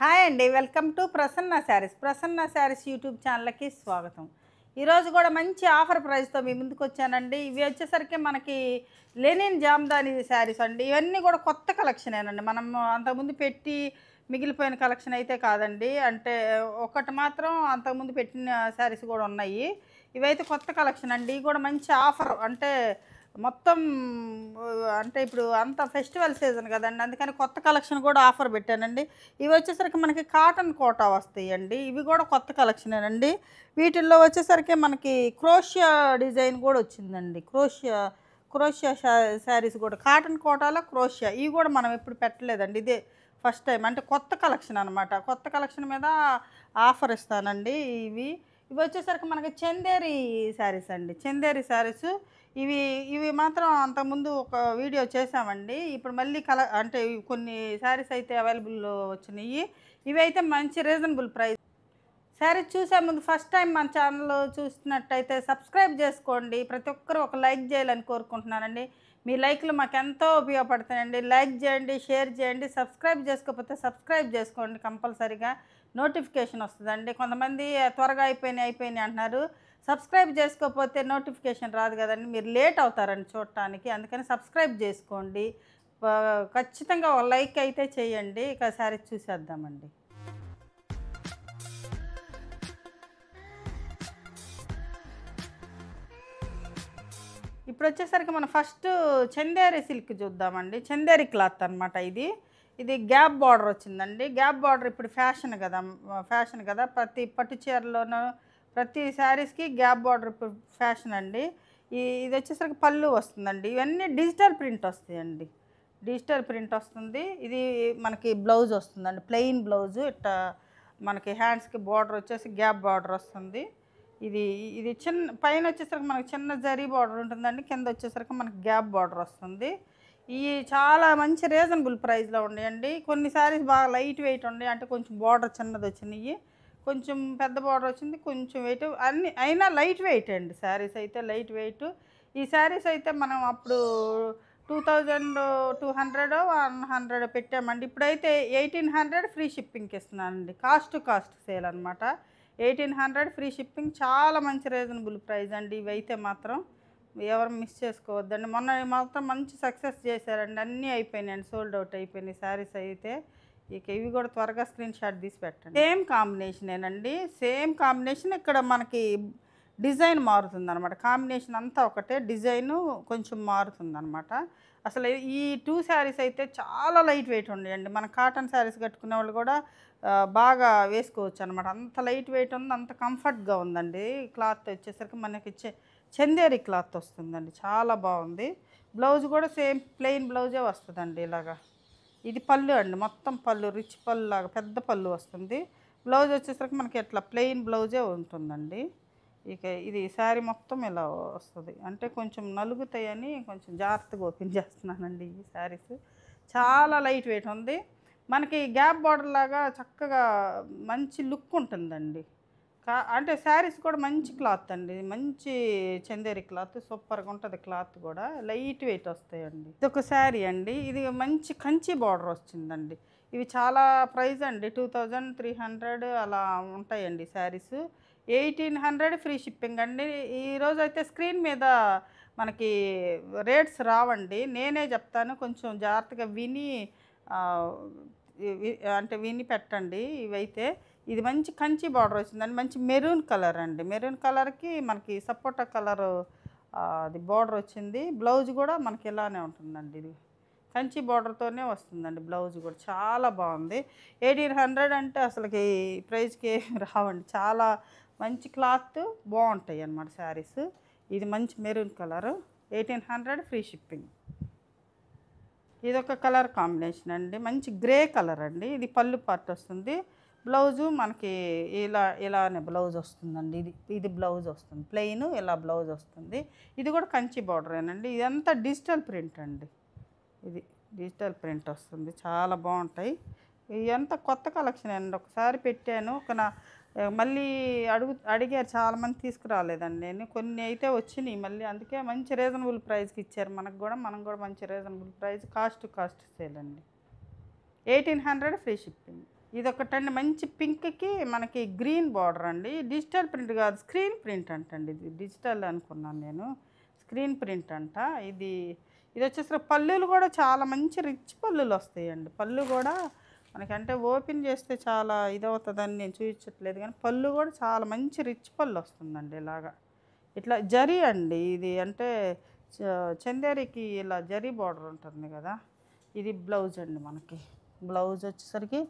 Hi అండి, welcome to Prasanna saris. Prasanna saris YouTube ఛానల్కి స్వాగతం. ఈరోజు కూడా మంచి ఆఫర్ ప్రైస్తో మీ ముందుకు వచ్చానండి. ఇవి వచ్చేసరికి మనకి లెనిన్ జామ్దాని శారీస్ అండి. ఇవన్నీ కూడా కొత్త కలెక్షనేనండి. మనం అంతకుముందు పెట్టి మిగిలిపోయిన కలెక్షన్ అయితే కాదండి. అంటే ఒకటి మాత్రం అంతకుముందు పెట్టిన శారీస్ కూడా ఉన్నాయి. ఇవైతే కొత్త కలెక్షన్ అండి. ఇవి కూడా మంచి ఆఫర్. అంటే మొత్తం అంటే ఇప్పుడు అంత ఫెస్టివల్ సీజన్ కదండి, అందుకని కొత్త కలెక్షన్ కూడా ఆఫర్ పెట్టానండి. ఇవి వచ్చేసరికి మనకి కాటన్ కోటా వస్తాయండి. ఇవి కూడా కొత్త కలెక్షనేనండి. వీటిల్లో వచ్చేసరికి మనకి క్రోషియా డిజైన్ కూడా వచ్చిందండి. క్రోషియా శారీస్ కూడా కాటన్ కోటాలో క్రోషియా. ఇవి కూడా మనం ఎప్పుడు పెట్టలేదండి, ఇదే ఫస్ట్ టైం. అంటే కొత్త కలెక్షన్ అనమాట. కొత్త కలెక్షన్ మీద ఆఫర్ ఇస్తానండి. ఇవి ఇవి వచ్చేసరికి మనకి చందేరి శారీస్ అండి. చందేరి శారీస్ ఇవి ఇవి మాత్రం అంతకుముందు ఒక వీడియో చేసామండి. ఇప్పుడు మళ్ళీ అంటే కొన్ని శారీస్ అయితే అవైలబుల్ వచ్చినాయి. ఇవి అయితే మంచి రీజనబుల్ ప్రైస్. శారీస్ చూసే ముందు ఫస్ట్ టైం మన ఛానల్ చూసినట్టయితే సబ్స్క్రైబ్ చేసుకోండి. ప్రతి ఒక్కరూ ఒక లైక్ చేయాలని కోరుకుంటున్నానండి. మీ లైక్లు మాకు ఎంతో ఉపయోగపడుతాయండి. లైక్ చేయండి, షేర్ చేయండి. సబ్స్క్రైబ్ చేసుకోకపోతే సబ్స్క్రైబ్ చేసుకోండి, కంపల్సరీగా నోటిఫికేషన్ వస్తుందండి. కొంతమంది త్వరగా అయిపోయినాయి అంటున్నారు. సబ్స్క్రైబ్ చేసుకోకపోతే నోటిఫికేషన్ రాదు కదండి, మీరు లేట్ అవుతారండి చూడటానికి. అందుకని సబ్స్క్రైబ్ చేసుకోండి. ఖచ్చితంగా ఒక లైక్ అయితే చేయండి. ఇక శారీస్ చూసేద్దామండి. ఇప్పుడు వచ్చేసరికి మనం ఫస్ట్ చందేరి సిల్క్ చూద్దామండి. చందేరి క్లాత్ అనమాట. ఇది గ్యాప్ బార్డర్ వచ్చిందండి. గ్యాప్ బార్డర్ ఇప్పుడు ఫ్యాషన్ కదా. ప్రతి పట్టు చీరలోనూ ప్రతి శారీస్కి గ్యాప్ బార్డర్ ఇప్పుడు ఫ్యాషన్ అండి. ఇది వచ్చేసరికి పళ్ళు వస్తుందండి. ఇవన్నీ డిజిటల్ ప్రింట్ వస్తాయండి. డిజిటల్ ప్రింట్ వస్తుంది. ఇది మనకి బ్లౌజ్ వస్తుందండి, ప్లెయిన్ బ్లౌజు. ఇట్లా మనకి హ్యాండ్స్కి బార్డర్ వచ్చేసి గ్యాప్ బార్డర్ వస్తుంది. ఇది ఇది చిన్న పైన వచ్చేసరికి మనకి చిన్న జరీ బార్డర్ ఉంటుందండి. కింద వచ్చేసరికి మనకి గ్యాప్ బార్డర్ వస్తుంది. ఇవి చాలా మంచి రీజనబుల్ ప్రైస్లో ఉన్నాయండి. కొన్ని శారీస్ బాగా లైట్ వెయిట్ ఉన్నాయి, అంటే కొంచెం బార్డర్ చిన్నది వచ్చినాయి, కొంచెం పెద్ద బార్డర్ వచ్చింది, కొంచెం వెయిట్ అన్నీ అయినా లైట్ వెయిట్ అండి. శారీస్ అయితే లైట్ వెయిట్. ఈ శారీస్ అయితే మనం అప్పుడు 2200 100 పెట్టామండి. ఇప్పుడైతే 1800 ఫ్రీ షిప్పింగ్కి ఇస్తున్నానండి. కాస్ట్ సేల్ అనమాట. 1800 ఫ్రీ షిప్పింగ్. చాలా మంచి రీజనబుల్ ప్రైస్ అండి. ఇవైతే మాత్రం ఎవరు మిస్ చేసుకోవద్దండి. మొన్న మాత్రం మంచి సక్సెస్ చేశారండి. అన్నీ అయిపోయినాయండి, సోల్డ్ అవుట్ అయిపోయినాయి శారీస్ అయితే. ఇక ఇవి కూడా త్వరగా స్క్రీన్ షాట్ తీసి పెట్టండి. సేమ్ కాంబినేషనేనండి, సేమ్ కాంబినేషన్. ఇక్కడ మనకి డిజైన్ మారుతుంది అనమాట. కాంబినేషన్ అంతా ఒకటే, డిజైను కొంచెం మారుతుంది అనమాట. అసలు ఈ 2 శారీస్ అయితే చాలా లైట్ వెయిట్ ఉన్నాయండి. మన కాటన్ శారీస్ కట్టుకునే వాళ్ళు కూడా బాగా వేసుకోవచ్చు అనమాట. అంత లైట్ వెయిట్ ఉంది, అంత కంఫర్ట్గా ఉందండి. క్లాత్ వచ్చేసరికి మనకి చందేరి క్లాత్ వస్తుందండి. చాలా బాగుంది. బ్లౌజ్ కూడా సేమ్ ప్లెయిన్ బ్లౌజే వస్తుందండి. ఇలాగా ఇది పళ్ళు అండి, మొత్తం పళ్ళు రిచ్ పళ్ళు లాగా పెద్ద పళ్ళు వస్తుంది. బ్లౌజ్ వచ్చేసరికి మనకి ఇట్లా ప్లెయిన్ బ్లౌజే ఉంటుందండి. ఇక ఇది శారీ మొత్తం ఇలా వస్తుంది. అంటే కొంచెం నలుగుతాయని కొంచెం జాగ్రత్తగా ఓపెన్ చేస్తున్నానండి. ఈ శారీస్ చాలా లైట్ వెయిట్ ఉంది. మనకి గ్యాప్ బార్డర్ లాగా చక్కగా మంచి లుక్ ఉంటుందండి. అంటే శారీస్ కూడా మంచి క్లాత్ అండి, మంచి చందేరి క్లాత్, సూపర్గా ఉంటుంది. క్లాత్ కూడా లైట్ వెయిట్ వస్తాయండి. ఇది ఒక శారీ అండి. ఇది మంచి కంచి బార్డర్ వచ్చిందండి. ఇవి చాలా ప్రైస్ అండి, 2300 అలా ఉంటాయండి శారీస్. 1800 ఫ్రీ షిప్పింగ్ అండి. ఈరోజు అయితే స్క్రీన్ మీద మనకి రేట్స్ రావండి, నేనే చెప్తాను. కొంచెం జాగ్రత్తగా అంటే విని పెట్టండి. ఇవైతే ఇది మంచి కంచి బార్డర్ వచ్చిందండి. మంచి మెరూన్ కలర్ అండి. మెరూన్ కలర్కి మనకి సపోటా కలరు అది బార్డర్ వచ్చింది. బ్లౌజ్ కూడా మనకి ఇలానే ఉంటుందండి. ఇది కంచి బార్డర్తోనే వస్తుందండి. బ్లౌజ్ కూడా చాలా బాగుంది. 1800 అంటే అసలుకి ప్రైస్కి రావండి. చాలా మంచి క్లాత్, బాగుంటాయి అన్నమాట శారీస్. ఇది మంచి మెరూన్ కలరు, 1800 ఫ్రీ షిప్పింగ్. ఇదొక కలర్ కాంబినేషన్ అండి, మంచి గ్రే కలర్ అండి. ఇది పళ్ళు పార్ట్ వస్తుంది. బ్లౌజు మనకి ఇలానే బ్లౌజ్ వస్తుందండి. ఇది బ్లౌజ్ వస్తుంది ప్లెయిన్, ఇలా బ్లౌజ్ వస్తుంది. ఇది కూడా కంచి బార్డరేనండి. ఇదంతా డిజిటల్ ప్రింట్ అండి. ఇది డిజిటల్ ప్రింట్ వస్తుంది. చాలా బాగుంటాయి. ఇదంతా కొత్త కలెక్షన్ అండి. ఒకసారి పెట్టాను, మళ్ళీ అడిగారు చాలామంది, తీసుకురాలేదండి నేను. కొన్ని అయితే వచ్చినాయి మళ్ళీ. అందుకే మంచి రీజనబుల్ ప్రైస్కి ఇచ్చారు మనకు కూడా. మనం కూడా మంచి రీజనబుల్ ప్రైస్, కాస్ట్ సేల్ అండి. 1800 ఫ్రీ షిప్పింగ్. ఇదొకటండి మంచి పింక్కి మనకి గ్రీన్ బార్డర్ అండి. డిజిటల్ ప్రింట్ కాదు, స్క్రీన్ ప్రింట్ అంటండి. ఇది డిజిటల్ అనుకున్నాను నేను, స్క్రీన్ ప్రింట్ అంట. ఇది ఇది వచ్చేసరికి పళ్ళులు కూడా చాలా మంచి రిచ్ పళ్ళులు వస్తాయండి. పళ్ళు కూడా మనకంటే ఓపెన్ చేస్తే చాలా ఇదవుతుందని నేను చూపించట్లేదు, కానీ పళ్ళు కూడా చాలా మంచి రిచ్ పళ్ళు వస్తుందండి. ఇలాగా ఇట్లా జరీ అండి ఇది, అంటే చందేరికి ఇలా జరీ బార్డర్ ఉంటుంది కదా. ఇది బ్లౌజ్ అండి. మనకి బ్లౌజ్ వచ్చేసరికి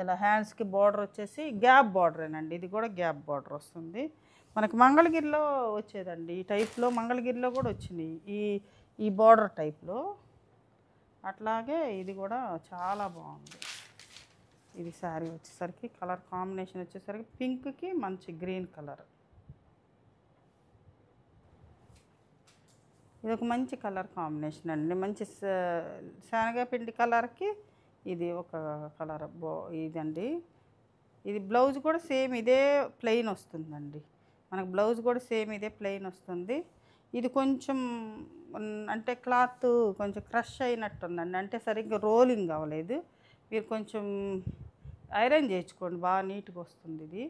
ఇలా హ్యాండ్స్కి బార్డర్ వచ్చేసి గ్యాప్ బార్డరేనండి. ఇది కూడా గ్యాప్ బార్డర్ వస్తుంది. మనకి మంగళగిరిలో వచ్చేదండి ఈ టైప్లో, మంగళగిరిలో కూడా వచ్చినాయి ఈ ఈ బార్డర్ టైప్లో. అట్లాగే ఇది కూడా చాలా బాగుంది. ఇది శారీ వచ్చేసరికి కలర్ కాంబినేషన్ వచ్చేసరికి పింక్కి మంచి గ్రీన్ కలర్. ఇది ఒక మంచి కలర్ కాంబినేషన్ అండి. మంచి శనగపిండి కలర్కి ఇది ఒక కలర్ ఇదండి. ఇది బ్లౌజ్ కూడా సేమ్ ఇదే ప్లెయిన్ వస్తుందండి. మనకు బ్లౌజ్ కూడా సేమ్ ఇదే ప్లెయిన్ వస్తుంది. ఇది కొంచెం అంటే క్లాత్ కొంచెం క్రష్ అయినట్టుందండి, అంటే సరిగ్గా రోలింగ్ అవ్వలేదు. మీరు కొంచెం ఐరన్ చేయించుకోండి, బాగా నీట్గా వస్తుంది. ఇది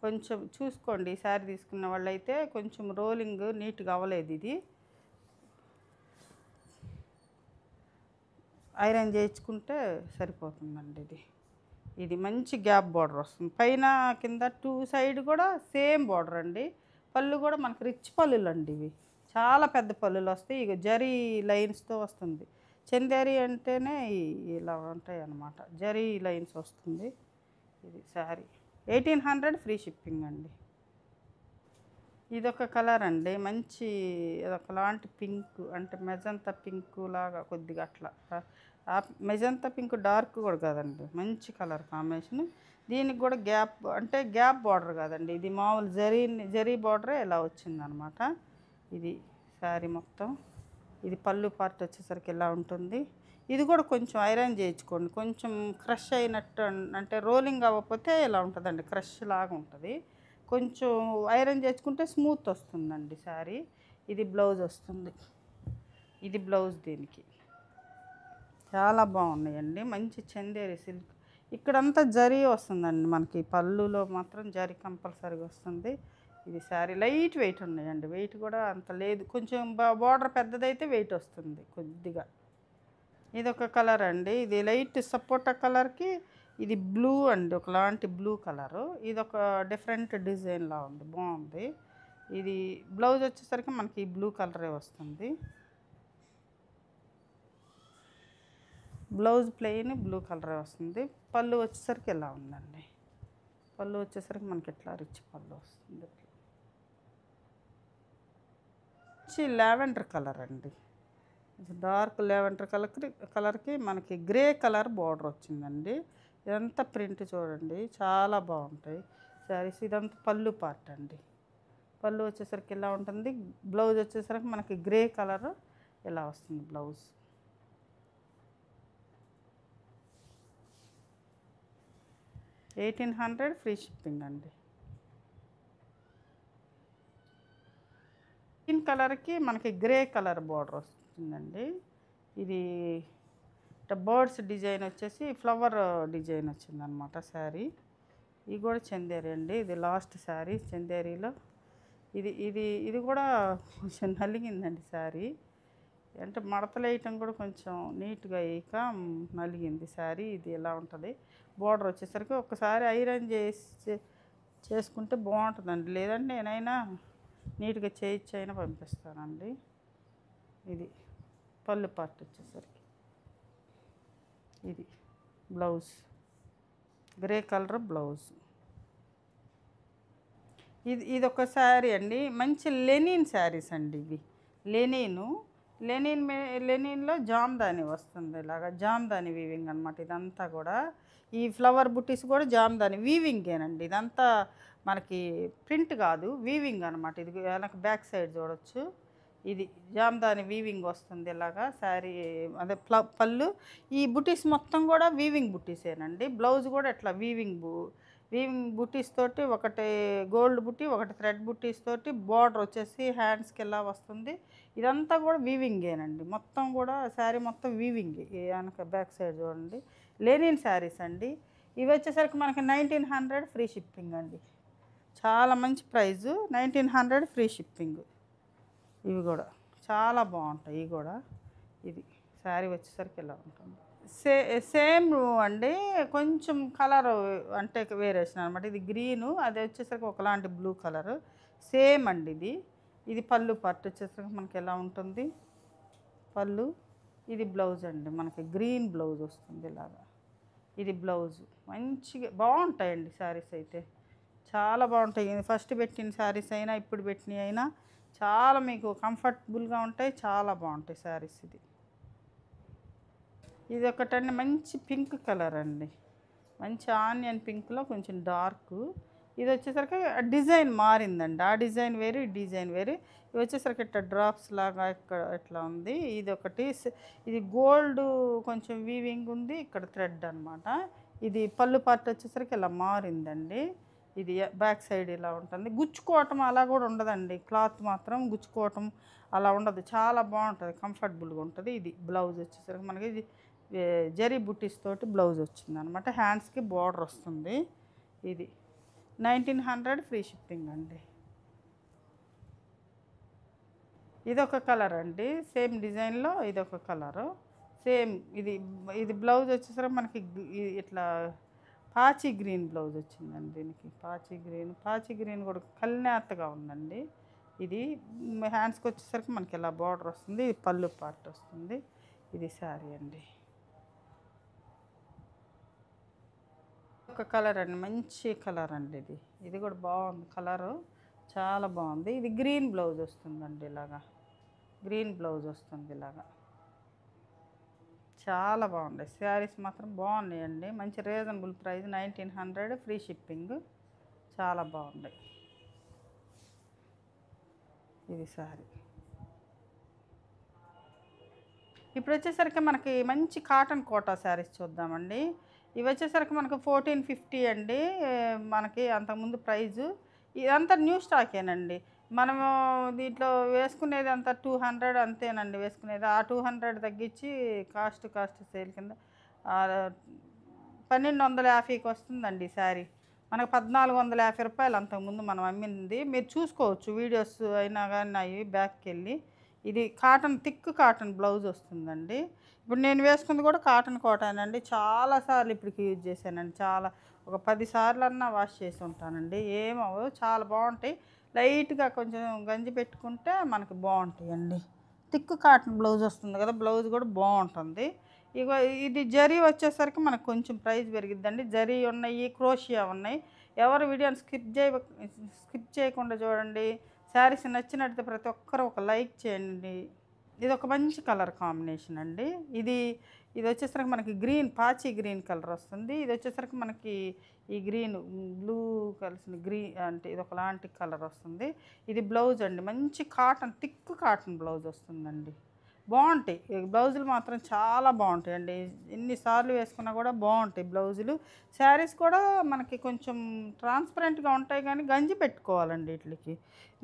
కొంచెం చూసుకోండి, ఈ శారీ తీసుకున్న వాళ్ళైతే కొంచెం రోలింగ్ నీట్గా అవ్వలేదు. ఇది ఐరన్ చేయించుకుంటే సరిపోతుందండి. ఇది మంచి గ్యాప్ బార్డర్ వస్తుంది, పైన కింద టూ సైడ్ కూడా సేమ్ బార్డర్ అండి. పళ్ళు కూడా మనకు రిచ్ పళ్ళులు అండి. ఇవి చాలా పెద్ద పళ్ళులు వస్తాయి. ఇక జరీ లైన్స్తో వస్తుంది. చందేరి అంటేనే ఇలా ఉంటాయి అన్నమాట, జరీ లైన్స్ వస్తుంది. ఇది శారీ 1800 ఫ్రీ షిప్పింగ్ అండి. ఇదొక కలర్ అండి, మంచి ఇదొకలాంటి పింక్, అంటే మెజంతా పింక్ లాగా కొద్దిగా అట్లా. మెజంతా పింక్ డార్క్ కూడా కాదండి, మంచి కలర్ కాంబినేషన్. దీనికి కూడా గ్యాప్, అంటే గ్యాప్ బార్డర్ కాదండి, ఇది మామూలు జరీ బార్డరే ఇలా వచ్చిందనమాట. ఇది శారీ మొత్తం. ఇది పళ్ళు పార్ట్ వచ్చేసరికి ఇలా ఉంటుంది. ఇది కూడా కొంచెం ఐరన్ చేయించుకోండి, కొంచెం క్రష్ అయినట్టు, అంటే రోలింగ్ అవ్వకపోతే ఇలా ఉంటుందండి, క్రష్ లాగా ఉంటుంది. కొంచెం ఐరన్ చేసుకుంటే స్మూత్ వస్తుందండి శారీ. ఇది బ్లౌజ్ వస్తుంది. ఇది బ్లౌజ్ దీనికి. చాలా బాగున్నాయండి, మంచి చందేరి సిల్క్. ఇక్కడంతా జరీ వస్తుందండి, మనకి పళ్ళులో మాత్రం జరీ కంపల్సరీగా వస్తుంది. ఇది శారీ లైట్ వెయిట్ ఉన్నాయండి, వెయిట్ కూడా అంత లేదు. కొంచెం బార్డర్ పెద్దదైతే వెయిట్ వస్తుంది కొద్దిగా. ఇది ఒక కలర్ అండి, ఇది లైట్ సపోటా కలర్కి ఇది బ్లూ అండి, ఒకలాంటి బ్లూ కలరు. ఇది ఒక డిఫరెంట్ డిజైన్లా ఉంది, బాగుంది. ఇది బ్లౌజ్ వచ్చేసరికి మనకి బ్లూ కలరే వస్తుంది. బ్లౌజ్ ప్లెయిన్ బ్లూ కలరే వస్తుంది. పళ్ళు వచ్చేసరికి ఇలా ఉందండి. పళ్ళు వచ్చేసరికి మనకి ఇట్లా రిచ్ పళ్ళు వస్తుంది. లావెండర్ కలర్ అండి, డార్క్ లావెండర్ కలర్కి మనకి గ్రే కలర్ బార్డర్ వచ్చిందండి. ఇదంతా ప్రింట్ చూడండి, చాలా బాగుంటాయి శారీస్. ఇదంతా పళ్ళు పార్ట్ అండి. పళ్ళు వచ్చేసరికి ఇలా ఉంటుంది. బ్లౌజ్ వచ్చేసరికి మనకి గ్రే కలర్ ఇలా వస్తుంది బ్లౌజ్. $1800 ఫ్రీ షిప్పింగ్ అండి. గ్రీన్ కలర్కి మనకి గ్రే కలర్ బార్డర్ వస్తుందండి. ఇది బర్డ్స్ డిజైన్ వచ్చేసి ఫ్లవర్ డిజైన్ వచ్చిందనమాట శారీ. ఇది కూడా చందేరి అండి, ఇది లాస్ట్ శారీ చందేరిలో. ఇది ఇది ఇది కూడా కొంచెం నలిగిందండి శారీ, అంటే మడతలు వేయటం కూడా కొంచెం నీట్గా వేయక నలిగింది శారీ. ఇది ఎలా ఉంటుంది, బార్డర్ వచ్చేసరికి ఒకసారి ఐరన్ చేసుకుంటే బాగుంటుందండి, లేదంటే నేనైనా నీట్గా చేయించైనా పంపిస్తానండి. ఇది పళ్ళు పార్ట్ వచ్చేసరికి ఇది బ్లౌజ్, గ్రే కలర్ బ్లౌజ్. ఇది ఒక శారీ అండి, మంచి లెనిన్ శారీస్ అండి ఇవి. లెనిన్లో జామ్దాని వస్తుంది, ఇలాగా జామ్దాని వీవింగ్ అనమాట. ఇదంతా కూడా ఈ ఫ్లవర్ బుట్టీస్ కూడా జామ్దాని వీవింగేనండి. ఇదంతా మనకి ప్రింట్ కాదు, వీవింగ్ అనమాట. ఇది వెనక బ్యాక్ సైడ్ చూడొచ్చు. ఇది జామ్దాని వీవింగ్ వస్తుంది ఇలాగా శారీ, అదే పళ్ళు. ఈ బుటీస్ మొత్తం కూడా వీవింగ్ బుటీసేనండి. బ్లౌజ్ కూడా ఇట్లా వీవింగ్ బుటీస్ తోటి, ఒకటి గోల్డ్ బుటీ, ఒకటి థ్రెడ్ బుటీస్ తోటి బార్డర్ వచ్చేసి హ్యాండ్స్కి ఎలా వస్తుంది. ఇదంతా కూడా వీవింగేనండి, మొత్తం కూడా శారీ మొత్తం వీవింగ్. వెనక బ్యాక్ సైడ్ చూడండి, లెనిన్ శారీస్ అండి. ఇవి వచ్చేసరికి మనకి 1900 ఫ్రీ షిప్పింగ్ అండి. చాలా మంచి ప్రైజు, 1900 ఫ్రీ షిప్పింగ్. ఇవి కూడా చాలా బాగుంటాయి. ఇవి కూడా ఇది శారీ వచ్చేసరికి ఇలా ఉంటుంది. సేమ్ అండి, కొంచెం కలర్ అంటే వేరియేషన్ అనమాట. ఇది గ్రీను, అది వచ్చేసరికి ఒకలాంటి బ్లూ కలరు. సేమ్ అండి ఇది. ఇది పళ్ళు పార్ట్ వచ్చేసరికి మనకి ఎలా ఉంటుంది పళ్ళు. ఇది బ్లౌజ్ అండి, మనకి గ్రీన్ బ్లౌజ్ వస్తుంది ఇలాగా. ఇది బ్లౌజు. మంచిగా బాగుంటాయండి శారీస్ అయితే, చాలా బాగుంటాయి. ఫస్ట్ పెట్టిన శారీస్ అయినా ఇప్పుడు పెట్టినవి అయినా చాలా మీకు కంఫర్టబుల్గా ఉంటాయి, చాలా బాగుంటాయి శారీస్. ఇది ఒకటండి మంచి పింక్ కలర్ అండి, మంచి ఆనియన్ పింక్లో కొంచెం డార్క్. ఇది వచ్చేసరికి డిజైన్ మారిందండి, ఆ డిజైన్ వేరు ఈ డిజైన్ వేరు. ఇవి వచ్చేసరికి ఇట్లా డ్రాప్స్ లాగా ఇక్కడ ఇట్లా ఉంది. ఇది ఒకటి, ఇది గోల్డ్ కొంచెం వీవింగ్ ఉంది, ఇక్కడ థ్రెడ్ అనమాట. ఇది పళ్ళు పార్ట్ వచ్చేసరికి ఇలా మారిందండి. ఇది బ్యాక్ సైడ్ ఇలా ఉంటుంది. గుచ్చుకోవటం అలా కూడా ఉండదండి, క్లాత్ మాత్రం గుచ్చుకోవటం అలా ఉండదు, చాలా బాగుంటుంది, కంఫర్టబుల్గా ఉంటుంది. ఇది బ్లౌజ్ వచ్చేసరికి మనకి ఇది జరీ బుట్టీస్ తోటి బ్లౌజ్ వచ్చింది అనమాట. హ్యాండ్స్కి బార్డర్ వస్తుంది. ఇది 1900 ఫ్రీ షిప్పింగ్ అండి. ఇదొక కలర్ అండి, సేమ్ డిజైన్లో ఇదొక కలరు. సేమ్ ఇది బ్లౌజ్ వచ్చేసరికి మనకి ఇట్లా పాచి గ్రీన్ బ్లౌజ్ వచ్చిందండి. దీనికి పాచి గ్రీన్ కూడా కల్నేతగా ఉందండి. ఇది హ్యాండ్స్కి వచ్చేసరికి మనకి ఇలా బార్డర్ వస్తుంది. ఇది పళ్ళు పార్ట్ వస్తుంది. ఇది శారీ అండి. ఒక కలర్ అండి, మంచి కలర్ అండి. ఇది కూడా బాగుంది, కలరు చాలా బాగుంది. ఇది గ్రీన్ బ్లౌజ్ వస్తుందండి, ఇలాగా గ్రీన్ బ్లౌజ్ వస్తుంది ఇలాగా. చాలా బాగుంటాయి శారీస్, మాత్రం బాగున్నాయండి. మంచి రీజనబుల్ ప్రైస్, 1900 ఫ్రీ షిప్పింగ్, చాలా బాగుంటాయి. ఇది శారీ. ఇప్పుడు వచ్చేసరికి మనకి మంచి కాటన్ కోటా శారీస్ చూద్దామండి. ఇవి వచ్చేసరికి మనకు 1450 అండి. మనకి అంతకుముందు ప్రైజు. ఇదంతా న్యూ స్టాకేనండి. మనము దీంట్లో వేసుకునేది అంతా 200 అంతేనండి వేసుకునేది. ఆ 200 తగ్గించి కాస్ట్ సేల్ కింద 1250కి వస్తుందండి శారీ. మనకు 1450 రూపాయలు అంతకుముందు మనం అమ్మింది. మీరు చూసుకోవచ్చు వీడియోస్ అయినా కానీ అవి బ్యాక్కి వెళ్ళి. ఇది కాటన్, థిక్ కాటన్ బ్లౌజ్ వస్తుందండి. ఇప్పుడు నేను వేసుకుంది కూడా కాటన్ కోటానండి. చాలాసార్లు ఇప్పటికి యూజ్ చేశానండి, చాలా ఒక 10 సార్లన్నా వాష్ చేసి ఉంటానండి. ఏమవు చాలా బాగుంటాయి. లైట్గా కొంచెం గంజి పెట్టుకుంటే మనకి బాగుంటాయండి. థిక్ కాటన్ బ్లౌజ్ వస్తుంది కదా, బ్లౌజ్ కూడా బాగుంటుంది. ఇక ఇది జరీ వచ్చేసరికి మనకు కొంచెం ప్రైస్ పెరిగిద్దండి. జరీ ఉన్నాయి, క్రోషియా ఉన్నాయి. ఎవరు వీడియోని స్కిప్ చేయకుండా చూడండి. శారీస్ నచ్చినట్టు ప్రతి ఒక్కరు ఒక లైక్ చేయండి. ఇది ఒక మంచి కలర్ కాంబినేషన్ అండి. ఇది వచ్చేసరికి మనకి పాచి గ్రీన్ కలర్ వస్తుంది. ఇది వచ్చేసరికి మనకి ఈ గ్రీన్ బ్లూ కలిసిన అంటే ఇది ఒకలాంటి కలర్ వస్తుంది. ఇది బ్లౌజ్ అండి, మంచి కాటన్, థిక్ కాటన్ బ్లౌజ్ వస్తుందండి. బాగుంటాయి బ్లౌజులు, మాత్రం చాలా బాగుంటాయండి. ఎన్నిసార్లు వేసుకున్నా కూడా బాగుంటాయి బ్లౌజులు. శారీస్ కూడా మనకి కొంచెం ట్రాన్స్పరెంట్గా ఉంటాయి, కానీ గంజి పెట్టుకోవాలండి వీటికి.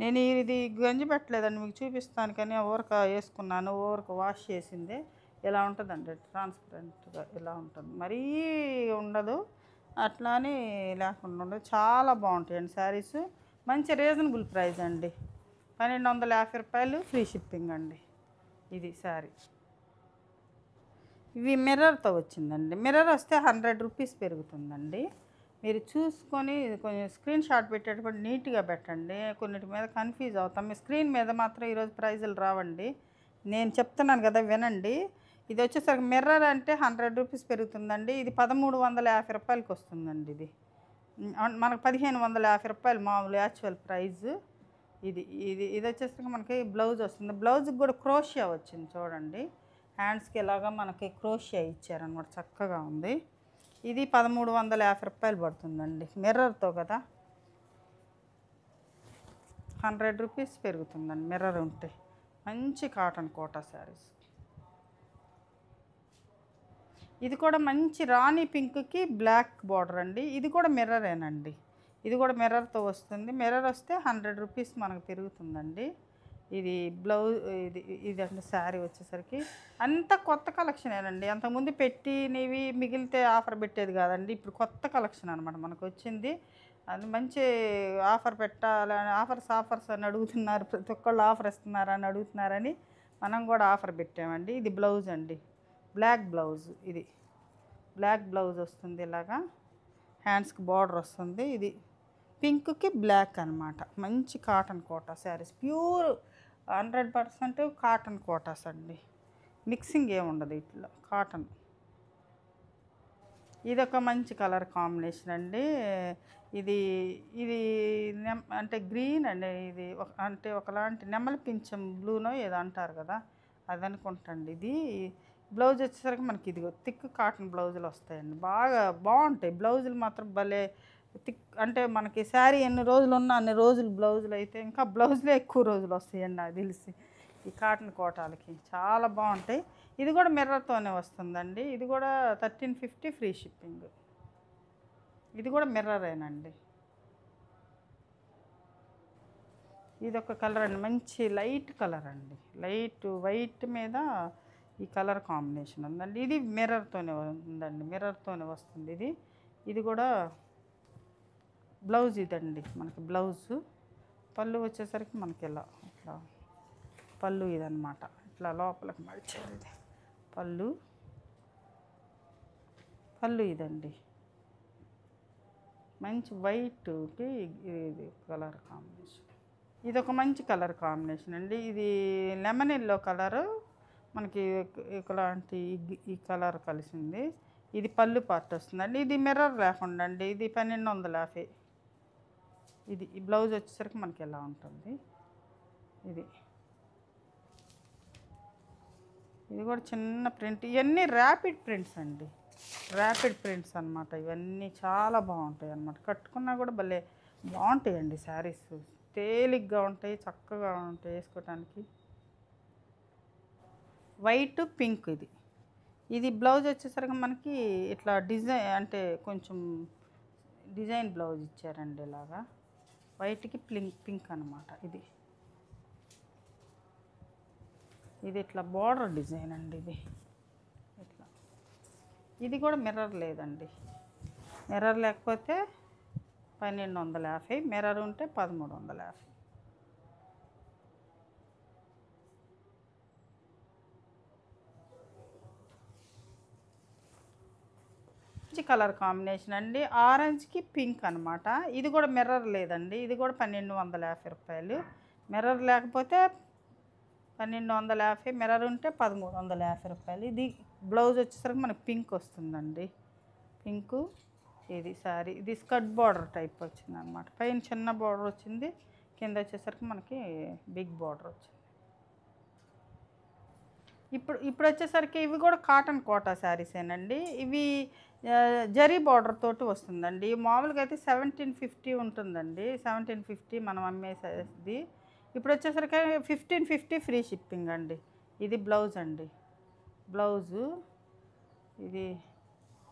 నేను ఇది గంజి పెట్టలేదండి, మీకు చూపిస్తాను. కానీ ఊరక వేసుకున్నాను, ఊరక వాష్ చేసిందే. ఇలా ఉంటుందండి, ట్రాన్స్పరెంట్గా ఇలా ఉంటుంది, మరీ ఉండదు, అట్లానే లేకుండా ఉండదు. చాలా బాగుంటాయండి శారీస్. మంచి రీజనబుల్ ప్రైస్ అండి, 1250 రూపాయలు ఫ్రీ షిప్పింగ్ అండి. ఇది శారీ. ఇవి మిర్రర్తో వచ్చిందండి. మిర్రర్ వస్తే 100 రూపీస్ పెరుగుతుందండి. మీరు చూసుకొని కొంచెం స్క్రీన్ షాట్ పెట్టేటప్పుడు నీట్గా పెట్టండి. కొన్నిటి మీద కన్ఫ్యూజ్ అవుతాం. మీ స్క్రీన్ మీద మాత్రం ఈరోజు ప్రైజులు రావండి, నేను చెప్తున్నాను కదా వినండి. ఇది వచ్చేసరికి మిర్రర్ అంటే 100 రూపీస్ పెరుగుతుందండి. ఇది 1350 రూపాయలకి వస్తుందండి. ఇది మనకు 1550 రూపాయలు మామూలు యాక్చువల్ ప్రైజ్. ఇది వచ్చేసరికి మనకి బ్లౌజ్ వస్తుంది. బ్లౌజ్కి కూడా క్రోషియా వచ్చింది చూడండి. హ్యాండ్స్కి ఇలాగా మనకి క్రోషియా ఇచ్చారనమాట, చక్కగా ఉంది. ఇది 1350 రూపాయలు పడుతుందండి, మిర్రర్తో కదా. 100 రూపీస్ పెరుగుతుందండి మిర్రర్ ఉంటే. మంచి కాటన్ కోటా శారీస్. ఇది కూడా మంచి రాణి పింక్కి బ్లాక్ బార్డర్ అండి. ఇది కూడా మిర్రరేనండి, ఇది కూడా మిర్రర్తో వస్తుంది. మిర్రర్ వస్తే 100 రూపీస్ మనకు పెరుగుతుందండి. ఇది బ్లౌజ్, ఇదండి శారీ వచ్చేసరికి అంత కొత్త కలెక్షనేనండి. అంతకుముందు పెట్టినవి మిగిలితే ఆఫర్ పెట్టేది కాదండి. ఇప్పుడు కొత్త కలెక్షన్ అనమాట మనకు వచ్చింది. అది మంచి ఆఫర్ పెట్టాలని ఆఫర్స్ అని అడుగుతున్నారు. ప్రతి ఒక్కళ్ళు ఆఫర్ ఇస్తున్నారని అడుగుతున్నారని మనం కూడా ఆఫర్ పెట్టామండి. ఇది బ్లౌజ్ అండి, బ్లాక్ బ్లౌజ్. ఇది బ్లాక్ బ్లౌజ్ వస్తుంది, ఇలాగా హ్యాండ్స్కి బార్డర్ వస్తుంది. ఇది పింక్కి బ్లాక్ అనమాట. మంచి cotton Kota saris, pure 100% cotton Kotas అండి. మిక్సింగ్ ఏముండదు ఇట్లా, కాటన్. ఇదొక మంచి కలర్ కాంబినేషన్ అండి. ఇది ఇది అంటే గ్రీన్ అండి. ఇది అంటే ఒకలాంటి నెమలి పింఛం బ్లూనో ఏదో అంటారు కదా, అది అనుకుంటండి. ఇది బ్లౌజ్ వచ్చేసరికి మనకి ఇది థిక్ కాటన్ బ్లౌజులు వస్తాయండి. బాగా బాగుంటాయి బ్లౌజులు మాత్రం, భలే థిక్. అంటే మనకి శారీ ఎన్ని రోజులు ఉన్నా అన్ని రోజులు బ్లౌజులు అయితే ఇంకా బ్లౌజులే ఎక్కువ రోజులు వస్తాయండి నాకు తెలిసి ఈ కాటన్ కోటాలకి. చాలా బాగుంటాయి. ఇది కూడా మిర్రర్తోనే వస్తుందండి. ఇది కూడా 1350 ఫ్రీ షిప్పింగ్. ఇది కూడా మిర్రరేనండి. ఇది ఒక కలర్ అండి, మంచి లైట్ కలర్ అండి. లైట్ వైట్ మీద ఈ కలర్ కాంబినేషన్ ఉందండి. ఇది మిర్రర్తోనే ఉందండి, మిర్రర్తోనే వస్తుంది ఇది. ఇది కూడా బ్లౌజ్ ఇదండి మనకి. బ్లౌజు పళ్ళు వచ్చేసరికి మనకి ఇలా ఇట్లా పళ్ళు ఇదన్నమాట. ఇట్లా లోపలికి మడిచారు. ఇది పళ్ళు ఇదండి. మంచి వైట్కి ఇది కలర్ కాంబినేషన్. ఇది ఒక మంచి కలర్ కాంబినేషన్ అండి. ఇది లెమన్ ఎల్లో కలరు మనకి ఇలాంటి ఈ కలర్ కలిసింది. ఇది పళ్ళు పార్ట్ వస్తుందండి. ఇది మిర్రర్ లేకుండా అండి. ఇది 1250. ఇది ఈ బ్లౌజ్ వచ్చేసరికి మనకి ఎలా ఉంటుంది. ఇది కూడా చిన్న ప్రింట్. ఇవన్నీ ర్యాపిడ్ ప్రింట్స్ అండి, ర్యాపిడ్ ప్రింట్స్ అనమాట. ఇవన్నీ చాలా బాగుంటాయి అన్నమాట. కట్టుకున్నా కూడా భలే బాగుంటాయండి శారీస్. తేలిగ్గా ఉంటాయి, చక్కగా ఉంటాయి వేసుకోవటానికి. White pink. ఇది బ్లౌజ్ వచ్చేసరికి మనకి ఇట్లా డిజైన్, అంటే కొంచెం డిజైన్ బ్లౌజ్ ఇచ్చారండి. ఇలాగా వైట్కి పింక్ అనమాట. ఇది ఇట్లా బార్డర్ డిజైన్ అండి. ఇట్లా ఇది కూడా మిర్రర్ లేదండి. మిర్రర్ లేకపోతే 1250, మిర్రర్ ఉంటే 1350. మంచి కలర్ కాంబినేషన్ అండి. ఆరెంజ్కి పింక్ అనమాట. ఇది కూడా మిర్రర్ లేదండి. ఇది కూడా 1250 రూపాయలు. మిర్రర్ లేకపోతే 1250, మిర్రర్ ఉంటే 1350 రూపాయలు. ఇది బ్లౌజ్ వచ్చేసరికి మనకి పింక్ వస్తుందండి. పింకు. ఇది శారీ, ఇది స్కర్ట్ బార్డర్ టైప్ వచ్చింది అనమాట. పైన చిన్న బార్డర్ వచ్చింది, కింద వచ్చేసరికి మనకి బిగ్ బార్డర్ వచ్చింది. ఇప్పుడు వచ్చేసరికి ఇవి కూడా కాటన్ కోటా శారీసేనండి. ఇవి జరీ బార్డర్ తోటి వస్తుందండి. మామూలుగా అయితే 1750 ఉంటుందండి. 1750 మనం అమ్మేసేది. ఇప్పుడు వచ్చేసరికి 1550 ఫ్రీ షిప్పింగ్ అండి. ఇది బ్లౌజ్ అండి. బ్లౌజు ఇది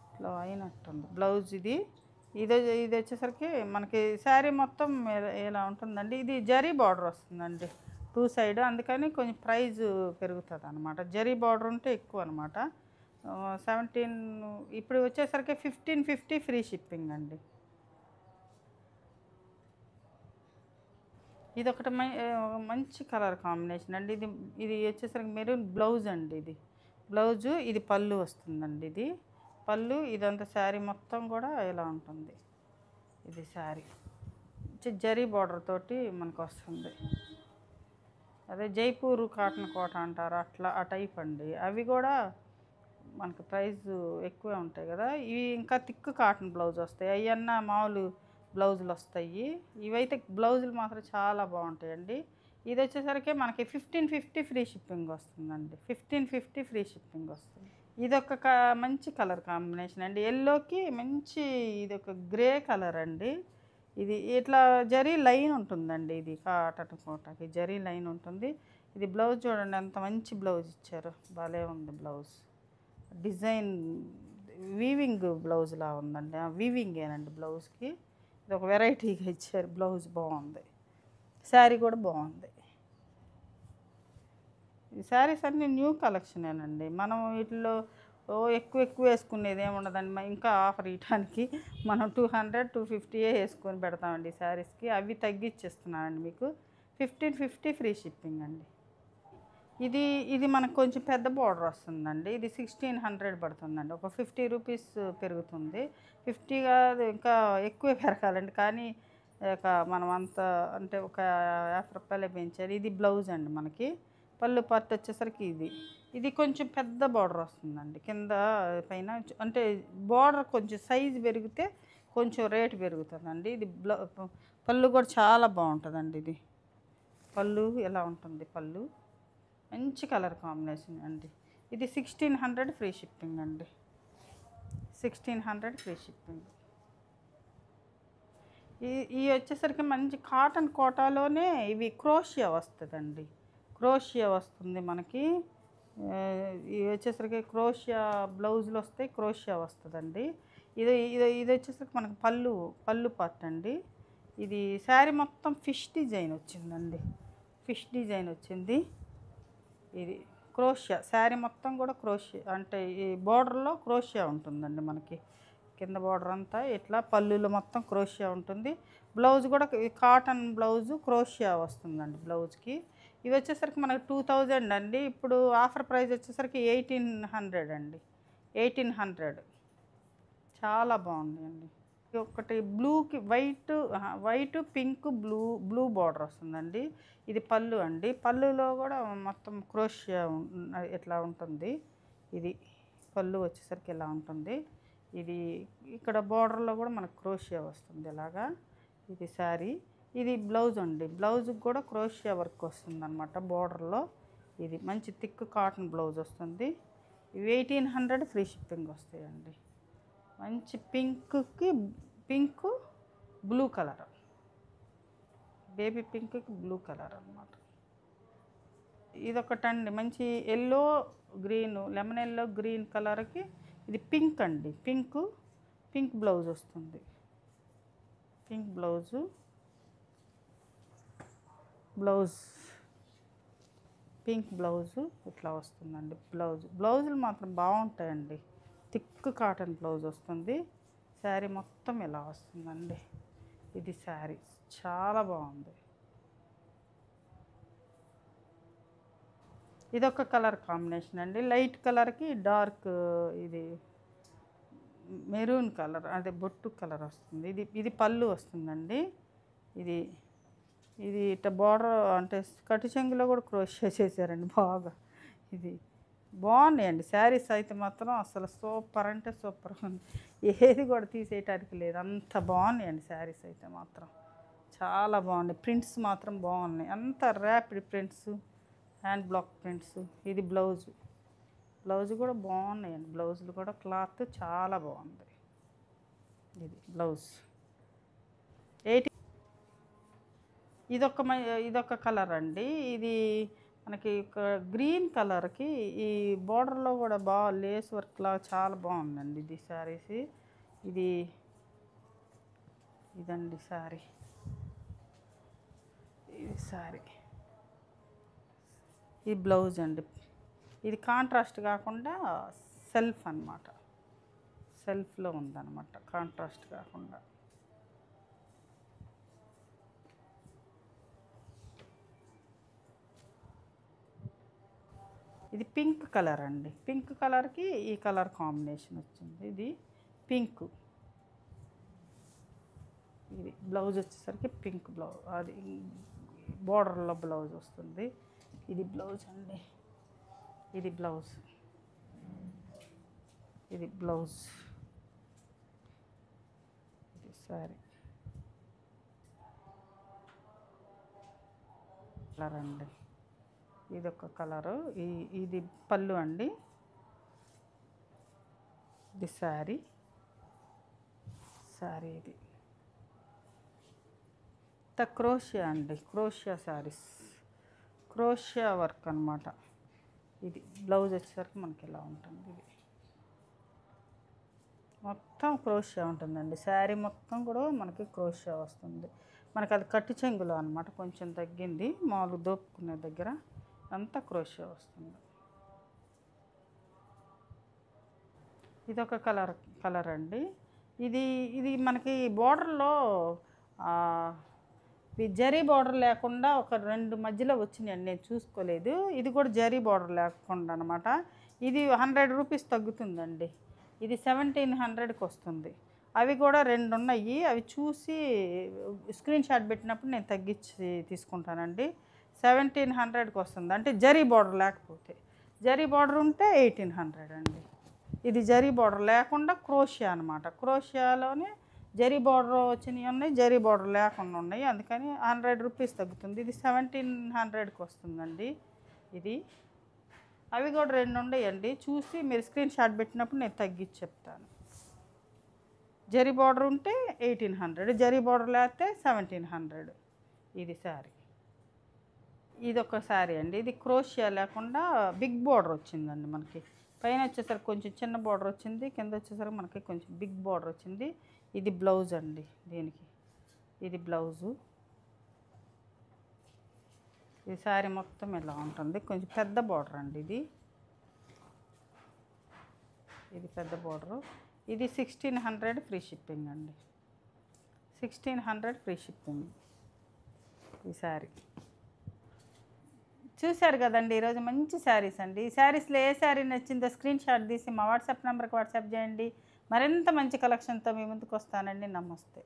ఇట్లా అయినట్టుంది బ్లౌజ్. ఇది వచ్చేసరికి మనకి శారీ మొత్తం ఇలా ఉంటుందండి. ఇది జరీ బార్డర్ వస్తుందండి 2 సైడ్, అందుకని కొంచెం ప్రైజ్ పెరుగుతుంది అనమాట. జరీ బార్డర్ ఉంటే ఎక్కువ అనమాట. 17. ఇప్పుడు వచ్చేసరికి 1550 ఫ్రీ షిప్పింగ్ అండి. ఇది ఒకటి మంచి కలర్ కాంబినేషన్ అండి. ఇది వచ్చేసరికి మెరూన్ బ్లౌజ్ అండి. ఇది బ్లౌజు, ఇది పళ్ళు వస్తుందండి. ఇది పళ్ళు. ఇదంతా శారీ మొత్తం కూడా ఇలా ఉంటుంది. ఇది శారీ జరీ బార్డర్ తోటి మనకు వస్తుంది. అదే జైపూర్ కాటన్ కోట అంటారు, అట్లా ఆ టైప్ అండి. అవి కూడా మనకు ప్రైస్ ఎక్కువే ఉంటాయి కదా. ఇవి ఇంకా థిక్ కాటన్ బ్లౌజ్ వస్తాయి. అవన్నా మామూలు బ్లౌజులు వస్తాయి. ఇవైతే బ్లౌజులు మాత్రం చాలా బాగుంటాయండి. ఇది వచ్చేసరికి మనకి 1550 ఫ్రీ షిప్పింగ్ వస్తుందండి. 1550 ఫ్రీ షిప్పింగ్ వస్తుంది. ఇదొక మంచి కలర్ కాంబినేషన్ అండి. ఎల్లోకి మంచి ఇదొక గ్రే కలర్ అండి. ఇది ఇట్లా జరీ లైన్ ఉంటుందండి. ఇది కాటన్ కోటకి జరీ లైన్ ఉంటుంది. ఇది బ్లౌజ్ చూడండి, ఎంత మంచి బ్లౌజ్ ఇచ్చారు, భలే ఉంది బ్లౌజ్. డిజైన్ వీవింగ్ బ్లౌజ్లా ఉందండి. వీవింగేనండి బ్లౌజ్కి. ఇది ఒక వెరైటీగా ఇచ్చారు. బ్లౌజ్ బాగుంది, శారీ కూడా బాగుంది. ఈ శారీస్ అన్నీ న్యూ కలెక్షనేనండి. మనం వీటిలో ఎక్కువ వేసుకునేది ఏముండదండి. ఇంకా ఆఫర్ ఇయటానికి మనం 200, 250 వేసుకొని పెడతామండి ఈ శారీస్కి. అవి తగ్గించేస్తున్నానండి మీకు. 1550 ఫ్రీ షిప్పింగ్ అండి. ఇది ఇది మనకు కొంచెం పెద్ద బార్డర్ వస్తుందండి. ఇది 1600 పడుతుందండి. ఒక 50 రూపీస్ పెరుగుతుంది. 50 కాదు, ఇంకా ఎక్కువే పెరగాలండి. కానీ మనం అంత అంటే ఒక 50 రూపాయలే పెంచారు. ఇది బ్లౌజ్ అండి మనకి. పళ్ళు పార్ట్ వచ్చేసరికి ఇది కొంచెం పెద్ద బార్డర్ వస్తుందండి. కింద పైన అంటే బార్డర్ కొంచెం సైజు పెరిగితే కొంచెం రేటు పెరుగుతుందండి. ఇది పళ్ళు కూడా చాలా బాగుంటుందండి. ఇది పళ్ళు ఎలా ఉంటుంది, పళ్ళు మంచి కలర్ కాంబినేషన్ అండి. ఇది 1600 ఫ్రీ షిప్పింగ్ అండి. 1600 ఫ్రీ షిప్పింగ్. ఈ వచ్చేసరికి మంచి కాటన్ కోటాలోనే ఇవి క్రోషియా వస్తుందండి. క్రోషియా వస్తుంది మనకి. ఇవి వచ్చేసరికి క్రోషియా బ్లౌజులు వస్తాయి, క్రోషియా వస్తుందండి. ఇది ఇది ఇది వచ్చేసరికి మనకి పళ్ళు పార్ట్ అండి. ఇది శారీ మొత్తం ఫిష్ డిజైన్ వచ్చిందండి. ఫిష్ డిజైన్ వచ్చింది. ఇది క్రోషియా శారీ మొత్తం కూడా క్రోషియా అంటే ఈ బోర్డర్లో క్రోషియా ఉంటుందండి మనకి. కింద బార్డర్ అంతా ఇట్లా పళ్ళులో మొత్తం క్రోషియా ఉంటుంది. బ్లౌజ్ కూడా కాటన్ బ్లౌజు క్రోషియా వస్తుందండి బ్లౌజ్కి. ఇవి వచ్చేసరికి మనకు 2000 అండి. ఇప్పుడు ఆఫర్ ప్రైస్ వచ్చేసరికి 1800 అండి. 1800 చాలా బాగుందండి. ఒకటి బ్లూకి వైట్ పింక్ బ్లూ బార్డర్ వస్తుందండి. ఇది పళ్ళు అండి. పళ్ళులో కూడా మొత్తం క్రోషియా ఇట్లా ఉంటుంది. ఇది పళ్ళు వచ్చేసరికి ఇలా ఉంటుంది. ఇది ఇక్కడ బార్డర్లో కూడా మనకు క్రోషియా వస్తుంది ఇలాగా. ఇది శారీ. ఇది బ్లౌజ్ అండి. బ్లౌజ్కి కూడా క్రోషియా వర్క్ వస్తుంది అనమాట బార్డర్లో. ఇది మంచి థిక్ కాటన్ బ్లౌజ్ వస్తుంది. ఇవి 1800 ఫ్రీ షిప్పింగ్ వస్తాయండి. మంచి పింక్ బ్లూ కలర్, బేబీ పింక్కి బ్లూ కలర్ అన్నమాట. ఇదొకటండి మంచి yellow green, lemon yellow green కలర్కి ఇది పింక్ అండి. పింక్ బ్లౌజ్ వస్తుంది. పింక్ బ్లౌజు పింక్ బ్లౌజు ఇట్లా వస్తుందండి. బ్లౌజులు మాత్రం బాగుంటాయండి. థిక్ కాటన్ బ్లౌజ్ వస్తుంది. శారీ మొత్తం ఇలా వస్తుందండి. ఇది శారీ చాలా బాగుంది. ఇదొక కలర్ కాంబినేషన్ అండి. లైట్ కలర్కి డార్క్ ఇది మెరూన్ కలర్, అదే బొట్టు కలర్ వస్తుంది. ఇది పళ్ళు వస్తుందండి. ఇది ఇట్లా బార్డర్ అంటే కట్టు చెంగులో కూడా క్రోషియా చేశారండి బాగా. ఇది బాగున్నాయండి శారీస్ అయితే మాత్రం. అసలు సూపర్ అంటే సూపర్ ఉంది. ఏది కూడా తీసేయటానికి లేదు, అంత బాగున్నాయండి శారీస్ అయితే మాత్రం. చాలా బాగున్నాయి. ప్రింట్స్ మాత్రం బాగున్నాయి. అంత rapid prints, hand block prints. ఇది బ్లౌజ్ కూడా బాగున్నాయండి. బ్లౌజులు కూడా క్లాత్ చాలా బాగుంది. ఇది బ్లౌజ్ 80. ఇదొక కలర్ అండి. ఇది మనకి గ్రీన్ కలర్కి ఈ బార్డర్లో కూడా బాగా లేస్ వర్క్లా చాలా బాగుందండి. ఇది శారీస్. ఇదండి శారీ. ఇది శారీ. ఈ బ్లౌజ్ అండి. ఇది కాంట్రాస్ట్ కాకుండా సెల్ఫ్ అన్నమాట. సెల్ఫ్లో ఉందన్నమాట, కాంట్రాస్ట్ కాకుండా. ఇది పింక్ కలర్ అండి. పింక్ కలర్కి ఈ కలర్ కాంబినేషన్ వచ్చింది. ఇది పింక్. ఇది బ్లౌజ్ వచ్చేసరికి పింక్ బ్లౌజ్, అది బార్డర్లో బ్లౌజ్ వస్తుంది. ఇది బ్లౌజ్ అండి. ఇది బ్లౌజ్. ఇది శారీ కలర్ అండి. ఇదొక కలరు. ఇది పళ్ళు అండి. ఇది శారీ. ఇది క్రోషియా అండి. క్రోషియా శారీస్, క్రోషియా వర్క్ అనమాట. ఇది బ్లౌజ్ వచ్చేసరికి మనకి ఇలా ఉంటుంది. ఇది మొత్తం క్రోషియా ఉంటుందండి. శారీ మొత్తం కూడా మనకి క్రోషియా వస్తుంది. మనకి అది కట్టు చెంగులో అనమాట. కొంచెం తగ్గింది మామూలు దోపుకునే దగ్గర. అంతా క్రోషియా వస్తుంది. ఇదొక కలర్ అండి. ఇది ఇది మనకి బోర్డర్లో జరీ బార్డర్ లేకుండా ఒక 2 మధ్యలో వచ్చినాయండి, నేను చూసుకోలేదు. ఇది కూడా జరీ బార్డర్ లేకుండా అనమాట. ఇది 100 రూపీస్ తగ్గుతుందండి. ఇది 1700కి వస్తుంది. అవి కూడా 2 ఉన్నాయి. అవి చూసి స్క్రీన్ షాట్ పెట్టినప్పుడు నేను తగ్గించి తీసుకుంటానండి. 1700కి వస్తుంది, అంటే జరీ బార్డర్ లేకపోతే. జరీ బార్డర్ ఉంటే 1800 అండి. ఇది జరీ బార్డర్ లేకుండా క్రోషియా అనమాట. క్రోషియాలోనే జరీ బార్డర్ వచ్చినవి ఉన్నాయి, జరీ బార్డర్ లేకుండా ఉన్నాయి. అందుకని 100 రూపీస్ తగ్గుతుంది. ఇది 1700కి వస్తుందండి. ఇది అవి కూడా 2 ఉన్నాయండి. చూసి మీరు స్క్రీన్ షాట్ పెట్టినప్పుడు నేను తగ్గించి చెప్తాను. జరీ బార్డర్ ఉంటే 1800, జరీ బార్డర్ లేకపోతే 1700. ఇది శారీ. ఇదొక శారీ అండి. ఇది క్రోషియా లేకుండా బిగ్ బార్డర్ వచ్చిందండి. మనకి పైన వచ్చేసరికి కొంచెం చిన్న బార్డర్ వచ్చింది, కింద వచ్చేసరికి మనకి కొంచెం బిగ్ బార్డర్ వచ్చింది. ఇది బ్లౌజ్ అండి దీనికి. ఇది బ్లౌజు. ఈ శారీ మొత్తం ఇలా ఉంటుంది. కొంచెం పెద్ద బార్డర్ అండి ఇది. ఇది పెద్ద బార్డరు. ఇది 1600 ఫ్రీ షిప్పింగ్ అండి. 1600 ఫ్రీ షిప్పింగ్ ఈ శారీ. చూశారు కదండి, ఈరోజు మంచి శారీస్ అండి. ఈ శారీస్లో ఏ శారీ నచ్చిందో స్క్రీన్ షాట్ తీసి మా వాట్సాప్ నెంబర్కి వాట్సాప్ చేయండి. మరింత మంచి కలెక్షన్తో మీ ముందుకు వస్తానండి. నమస్తే.